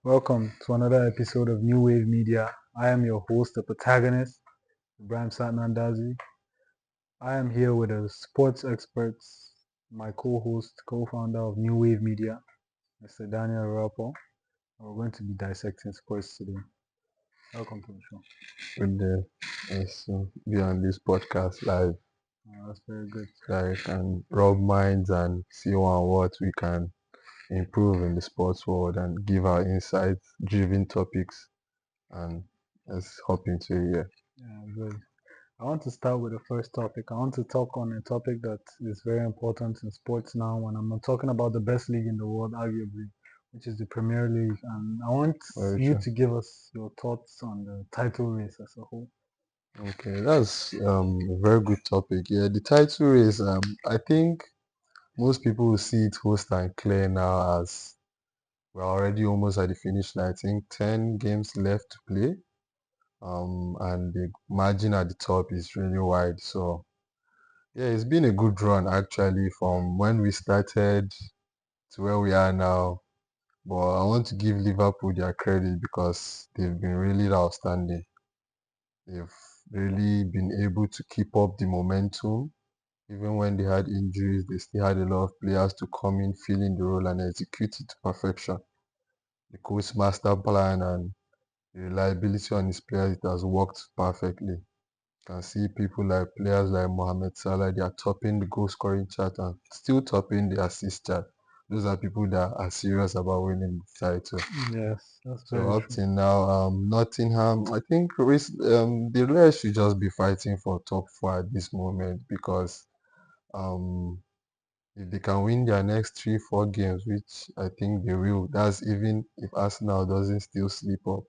Welcome to another episode of New Wave Media. I am your host, the protagonist, Ibrahim Satnandazi. I am here with a sports expert, my co-host, co-founder of New Wave Media, Mr. Daniel Rapo. We're going to be dissecting sports today. Welcome to the show. Good day. Yes, be on this podcast live That's very good. so that we can rub minds and see on what we can improve in the sports world and give our insights driven topics and let's hop into it. Yeah, good. I want to start with the first topic. I want to talk on a topic that is very important in sports now, and I'm talking about the best league in the world, arguably, which is the Premier League. And I want Very you true. to give us your thoughts on the title race as a whole. Okay, that's a very good topic. Yeah, the title race, I think most people will see it host and clear now as we're already almost at the finish line. I think 10 games left to play. And the margin at the top is really wide. So yeah, it's been a good run actually from when we started to where we are now. But I want to give Liverpool their credit because they've been really outstanding. They've really been able to keep up the momentum. Even when they had injuries, they still had a lot of players to come in, fill in the role and execute it to perfection. The coach master plan and the reliability on his players, it has worked perfectly. Can see people like players like Mohamed Salah, they are topping the goal scoring chart and still topping the assist chart. Those are people that are serious about winning the title. Yes, that's So very up true. till now, Nottingham, I think the rest should just be fighting for top four at this moment because um, if they can win their next 3, 4 games, which I think they will, that's even if Arsenal doesn't still sleep up,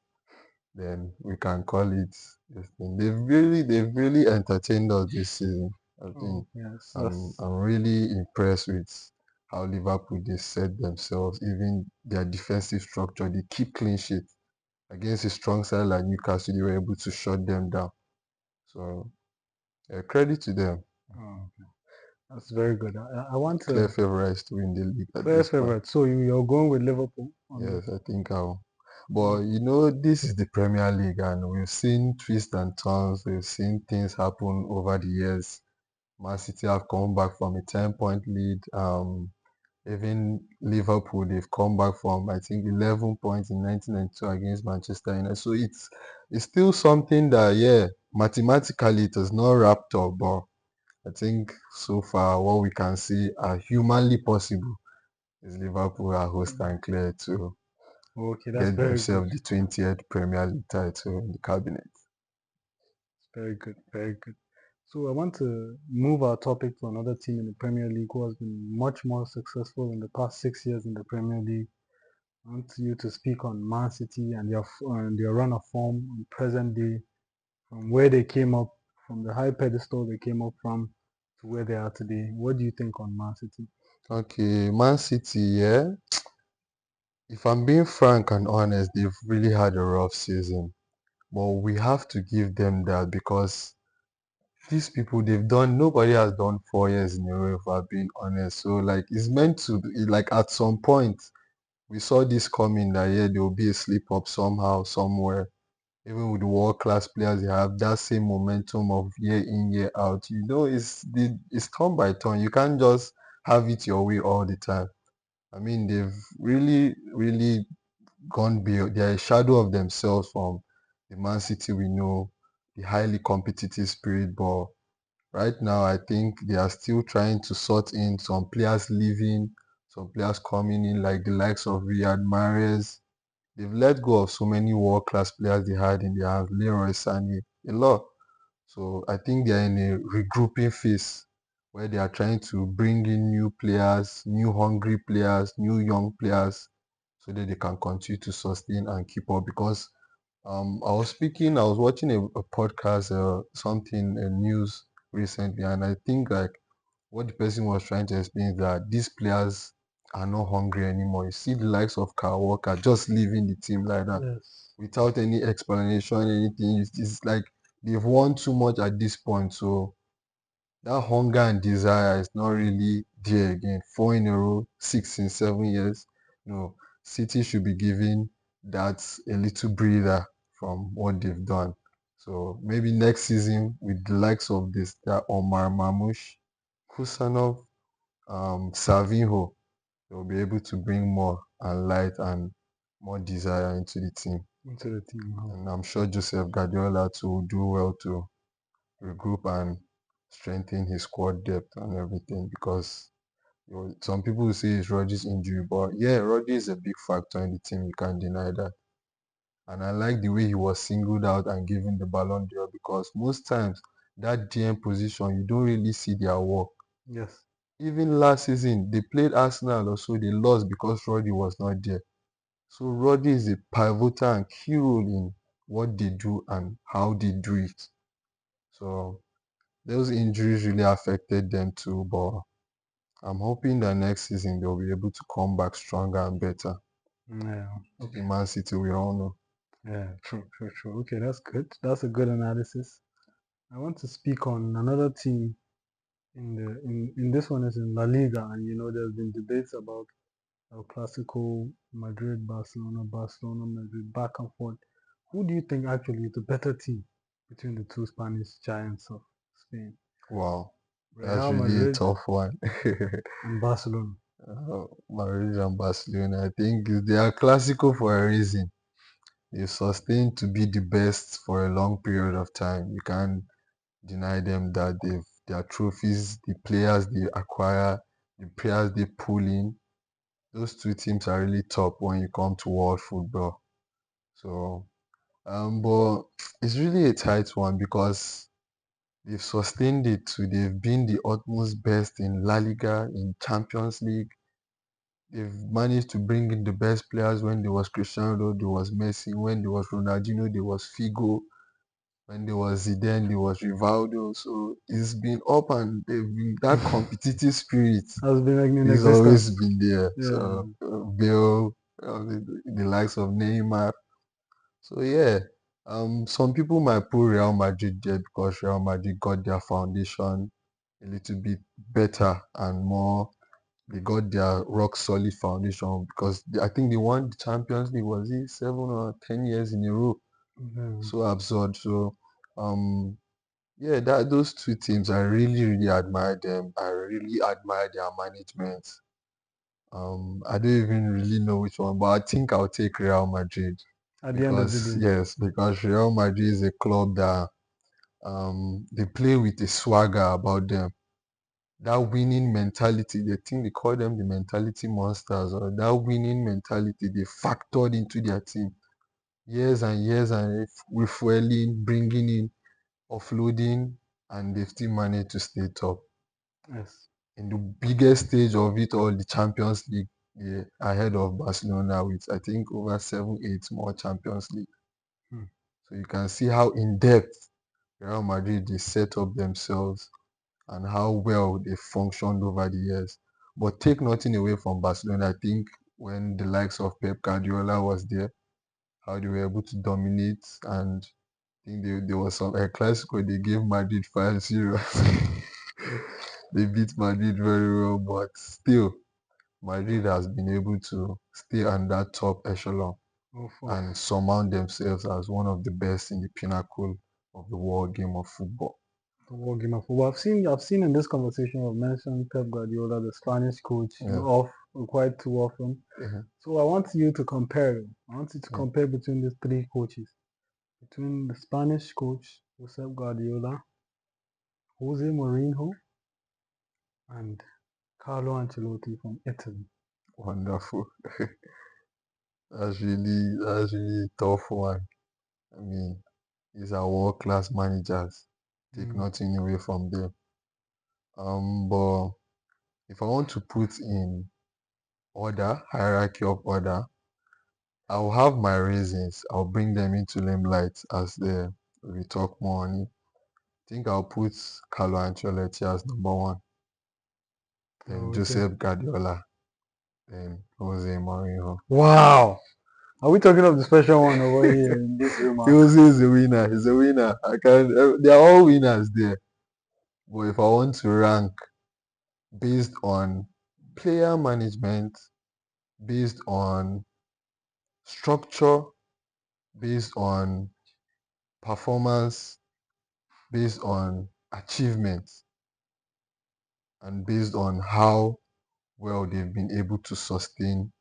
then we can call it this thing. They've really entertained us this season. I think Oh, yes, I'm really impressed with how Liverpool they set themselves, even their defensive structure. They keep clean sheet against a strong side like Newcastle. They were able to shut them down. So credit to them. oh, that's very good. I want Clear to favorites to win the league at clear this point. favorite. So you're going with Liverpool on Yes, this. I think I'll. But Oh, this is the Premier League, and we've seen twists and turns. We've seen things happen over the years. Man City have come back from a 10-point lead. Even Liverpool, they've come back from I think 11 points in 1992 against Manchester United. So it's still something that mathematically it is not wrapped up, but I think so far what we can see are humanly possible is Liverpool are host and clear to okay, that's get very good. themselves the 20th Premier League title in the cabinet. Very good, very good. So I want to move our topic to another team in the Premier League who has been much more successful in the past 6 years in the Premier League. I want you to speak on Man City and their run of form in present day, from where they came up, from the high pedestal they came up from, to where they are today. What do you think on Man City? Okay, Man City, yeah. If I'm being frank and honest, they've really had a rough season. But we have to give them that because these people nobody has done 4 years in a row if I'm being honest. So like it's meant to be like at some point we saw this coming that yeah there will be a slip up somehow, somewhere. Even with the world class players they have that same momentum of year in, year out. It's turn by turn. You can't just have it your way all the time. I mean they've really gone beyond. They are a shadow of themselves from the Man City we know, the highly competitive spirit. But right now, I think they are still trying to sort in some players leaving, some players coming in, like the likes of Riyad Mahrez. They've let go of so many world-class players they had in their hands, Leroy Sané, a lot. So I think they are in a regrouping phase where they are trying to bring in new players, new hungry players, new young players, so that they can continue to sustain and keep up. Because I was watching a podcast, something, a news recently, and I think like what the person was trying to explain is that these players are not hungry anymore. You see the likes of Kyle Walker just leaving the team like that Yes. without any explanation, anything. It's like they've won too much at this point. So that hunger and desire is not really there again. 4 in a row, 6 in 7 years. No, City should be giving that's a little breather from what they've done. So maybe next season with the likes of this, that Omar Mamush, Kusanov, Savinho, they'll be able to bring more and light and more desire into the team. into the team. And I'm sure Joseph Guardiola too will do well to regroup and strengthen his squad depth and everything because some people will say it's Rodgers' injury, but yeah, Rodgers is a big factor in the team. You can't deny that. And I like the way he was singled out and given the Ballon d'Or because most times that GM position, you don't really see their work. Yes. Even last season, they played Arsenal or so they lost because Rodri was not there. So Rodri is a pivotal and key role in what they do and how they do it. So those injuries really affected them too, but I'm hoping that next season they'll be able to come back stronger and better. Yeah. The Okay. Man City, we all know. Yeah. True. True. True. Okay, that's good. That's a good analysis. I want to speak on another team in this one is in La Liga, and there's been debates about El Clasico, Madrid, Barcelona, Barcelona, Madrid, back and forth. Who do you think actually is the better team between the two Spanish giants of Spain, Wow, that's Real really a Madrid tough one. and Barcelona? Madrid and Barcelona, I think they are classical for a reason. They sustained to be the best for a long period of time. You can't deny them that their trophies, the players they acquire, the players they pull in. Those two teams are really top when you come to world football. So, but it's really a tight one because they've sustained it to they've been the utmost best in La Liga, in Champions League. They've managed to bring in the best players when there was Cristiano, there was Messi, when there was Ronaldinho, there was Figo, when there was Zidane, there was Rivaldo. So it's been up and they've been that competitive spirit Has been in has existence. always been there. Yeah, So Bale, the likes of Neymar. So yeah, some people might put Real Madrid there because Real Madrid got their foundation a little bit better and more. They got their rock solid foundation because I think they won the Champions League was it 7 or 10 years in a row. yeah. So absurd. So um yeah, that those two teams I really admire them. I really admire their management. I don't even really know which one, but I think I'll take Real Madrid At the end of the because day, yes, because Real Madrid is a club that they play with a swagger about them. That winning mentality, they think they call them the mentality monsters, or that winning mentality they factored into their team years and years and refueling, bringing in, offloading, and they've still managed to stay top. yes. In the biggest stage of it all, the Champions League, they're ahead of Barcelona with I think over 7, 8 more Champions League. Hmm. So you can see how in depth Real Madrid they set up themselves and how well they functioned over the years. But take nothing away from Barcelona. I think when the likes of Pep Guardiola was there, how they were able to dominate and I think there was some a Clasico they gave Madrid 5-0. They beat Madrid very well, but still Madrid has been able to stay on that top echelon Of and surmount themselves as one of the best in the pinnacle of the world game of football. the war game of football. I've seen in this conversation I've mentioned Pep Guardiola, the Spanish coach, Yeah, off quite too often. yeah, So I want you to compare. I want you to yeah. compare between these three coaches, between the Spanish coach Josep Guardiola, Jose Mourinho, and Carlo Ancelotti from Italy. Wonderful. That's really a tough one. I mean, these are world class managers. Take Mm. nothing away from them. But if I want to put in order, hierarchy of order, I'll have my reasons. I'll bring them into limelight as we talk more on it. I think I'll put Carlo Ancelotti as number one, then Oh, okay. Joseph Guardiola, then Jose Mourinho. Wow. Are we talking of the special one over here in this remark? Jose is a winner. He's a winner. I can. They're all winners there. But if I want to rank based on player management, based on structure based on performance, based on achievements, and based on how well they've been able to sustain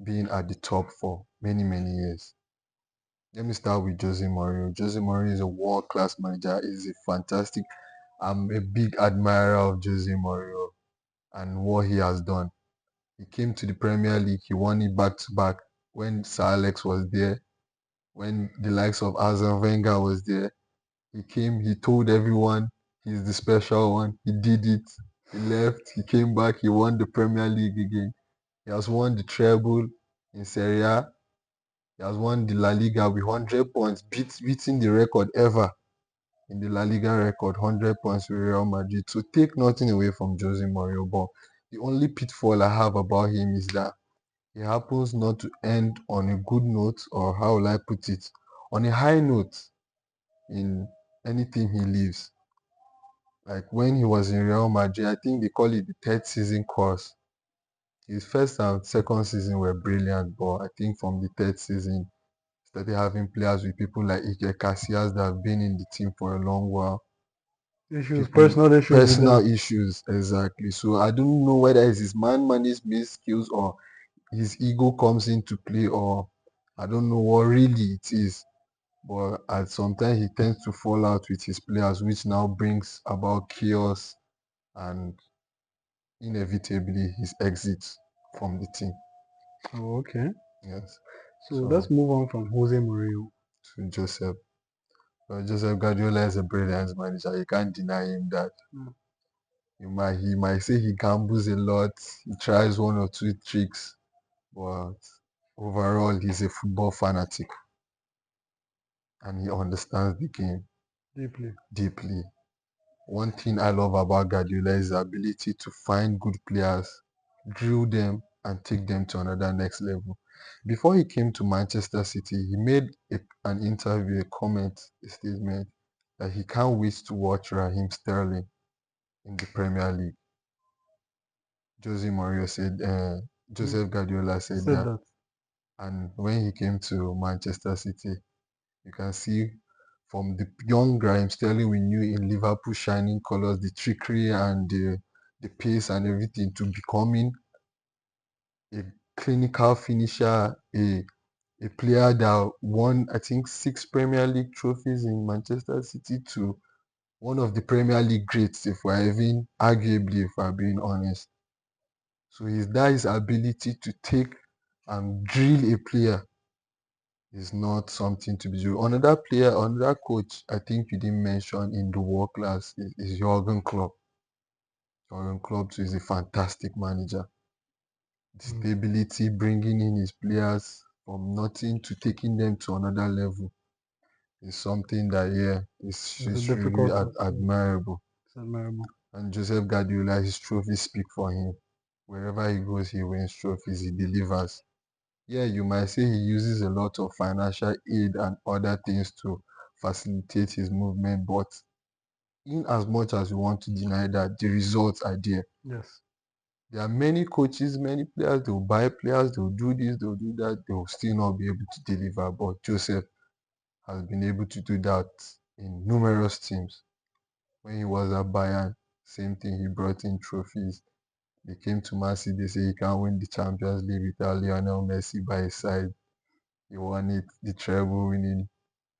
being at the top for many, many years. Let me start with Jose Mourinho. Jose Mourinho is a world-class manager. He's a fantastic. I'm a big admirer of Jose Mourinho and what he has done. He came to the Premier League. He won it back to back when Sir Alex was there, when the likes of Arsene Wenger was there. He came, he told everyone he's the special one. He did it. He left, he came back, he won the Premier League again. He has won the treble in Serie A. He has won the La Liga with 100 points, beating the record ever in the La Liga record, 100 points with Real Madrid. So take nothing away from Jose Mourinho, but the only pitfall I have about him is that he happens not to end on a good note, or how will I put it, on a high note in anything he leaves. Like when he was in Real Madrid, I think they call it the third season course. His first and second season were brilliant, but I think from the third season, started having players with people like Iker Casillas that have been in the team for a long while. Issues, People, personal issues with personal them. issues, exactly. So I don't know whether it's his man management skills or his ego comes into play, or I don't know what really it is. But at sometimes he tends to fall out with his players, which now brings about chaos and inevitably his exit from the team. Oh, okay. Yes. So let's So move on from Jose Mourinho. to Joseph. Joseph Guardiola is a brilliant manager. You can't deny him that. Mm. He might say he gambles a lot, he tries one or two tricks, but overall he's a football fanatic and he understands the game Deeply. deeply. One thing I love about Guardiola is the ability to find good players, drill them, and take them to another next level. Before he came to Manchester City, he made an interview, a comment, a statement that he can't wait to watch Raheem Sterling in the Premier League. Jose Mourinho said, Mm. Joseph Guardiola He said said that. that. And when he came to Manchester City, you can see from the young Raheem Sterling we knew in Liverpool shining colours, the trickery and the pace and everything, to becoming a clinical finisher, a player that won, I think, 6 Premier League trophies in Manchester City, to one of the Premier League greats, if we're even arguably, if we're being honest. So that his ability to take and drill a player is not something to be due. Another player, another coach, I think you didn't mention in the world class is Jurgen Klopp. Jurgen Klopp too is a fantastic manager. The Mm. stability, bringing in his players from nothing to taking them to another level is something that, yeah, It's a is really difficult task. Yeah. admirable. It's admirable. And Joseph Guardiola, his trophies speak for him. Wherever he goes, he wins trophies, he delivers. Yeah, you might say he uses a lot of financial aid and other things to facilitate his movement, but in as much as we want to deny that, the results are there. Yes. There are many coaches, many players, they'll buy players, they'll do this, they'll do that, they'll still not be able to deliver. But Joseph has been able to do that in numerous teams. When he was at Bayern, same thing, he brought in trophies. They came to Man City, they say he can't win the Champions League without Lionel Messi by his side. He won it, the treble winning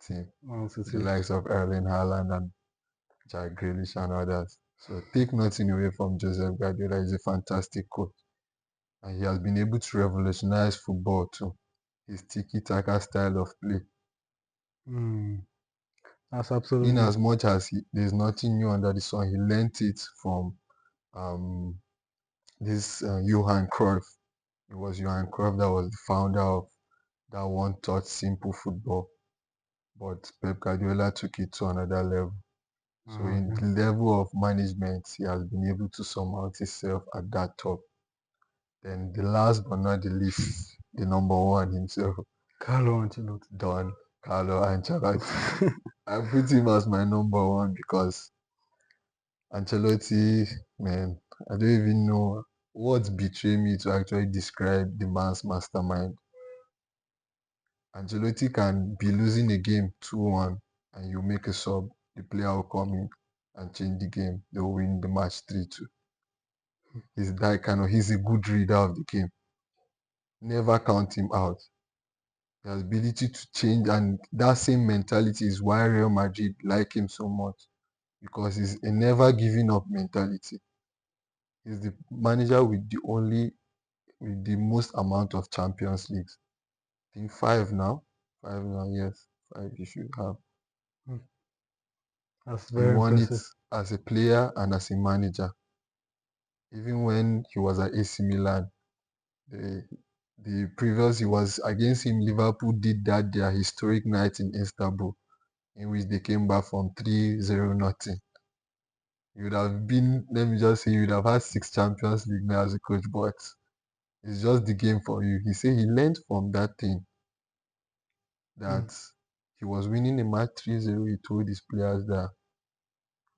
team, Man the City. likes of Erling Haaland and Jack Grealish and others. So take nothing away from Joseph Guardiola. He's a fantastic coach, and he has been able to revolutionize football too. His tiki-taka style of play. Mm. That's In absolutely. as much as there's nothing new under the sun, he learnt it from um, this Johan Cruyff. It was Johan Cruyff that was the founder of that one taught simple football, but Pep Guardiola took it to another level. So in Okay. the level of management, he has been able to surmount himself at that top. Then the last but not the least, the number one himself, Carlo Ancelotti. Don Carlo Ancelotti. I put him as my number one because Ancelotti, man, I don't even know what betray me to actually describe the man's mastermind. Ancelotti can be losing a game 2-1 and you make a sub. The player will come in and change the game. They will win the match 3-2. He's a good reader of the game. Never count him out. The ability to change and that same mentality is why Real Madrid like him so much because he's a never giving up mentality. He's the manager with the most amount of Champions Leagues. I think five now. Five now, yes. Five you should have. Hmm. That's He very won it impressive. as a player and as a manager. Even when he was at AC Milan, the the previous he was against him, Liverpool did that their historic night in Istanbul, in which they came back from 3-0 nothing. You would have been, let me just say, you would have had six Champions League now as a coach, but it's just the game for you. He said he learned from that thing Hmm. that he was winning a match 3-0. He told his players that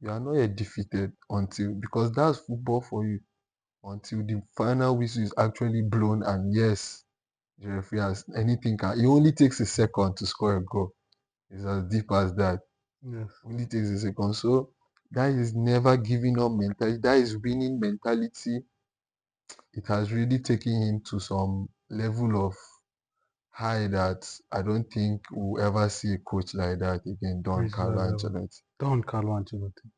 you are not yet defeated until, because that's football for you, until the final whistle is actually blown. And yes, the referee has anything can, it only takes a second to score a goal. It's as deep as that. Yes. Only takes a second. So that is never giving up mentality. That is winning mentality. It has really taken him to some level of high that I don't think we'll ever see a coach like that again, Don Reach that Carlo level. Ancelotti. Don Carlo Ancelotti.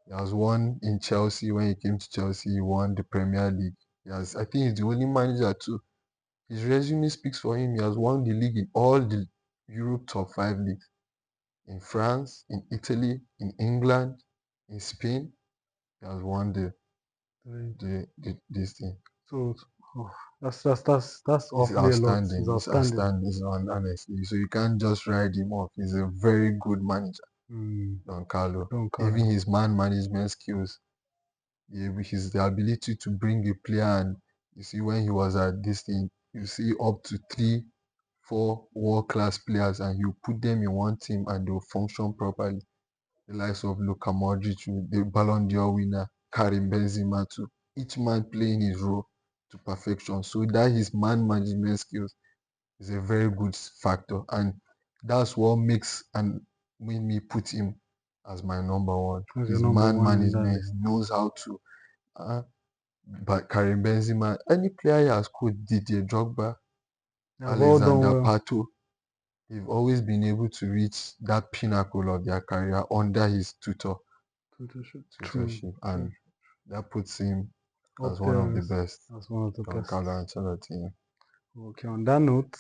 He has won in Chelsea. When he came to Chelsea, he won the Premier League. I think he's the only manager too. His resume speaks for him. He has won the league in all the Europe top five leagues. In France, in Italy, in England, in Spain. He has won Right. this thing. So oh, that's He's awfully a lot. It's outstanding. He's outstanding. outstanding. Honestly. So you can't just write him off. He's a very good manager, Mm. Don Carlo. Don Even Carlo. his man management skills, his the ability to bring a player and you see when he was at this thing, you see up to 3, 4 world class players and you put them in one team and they'll function properly. The likes of Luka Modric, the Ballon d'Or winner, Karim Benzema too. Each man playing his role to perfection. So that his man management skills is a very good factor, and that's what makes and made me put him as my number one. Who's your His number man one on that management, list? he knows how to. Uh, but Karim Benzema, any player he has coached, Didier Drogba, They've all done Alexander well. Pato, they've always been able to reach that pinnacle of their career under his True, tutorship, true. and that puts him as Up one of there the best. as one of the Don best. Carlo Ancelotti. Okay, on that note,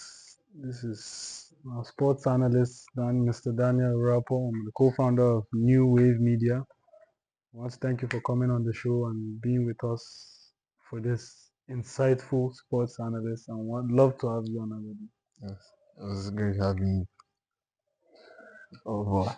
this is our sports analyst, Mr. Daniel Rapo. I'm the co-founder of New Wave Media. I want to thank you for coming on the show and being with us for this insightful sports analyst. And would love to have you on already. Yes, it was great having you. Au revoir.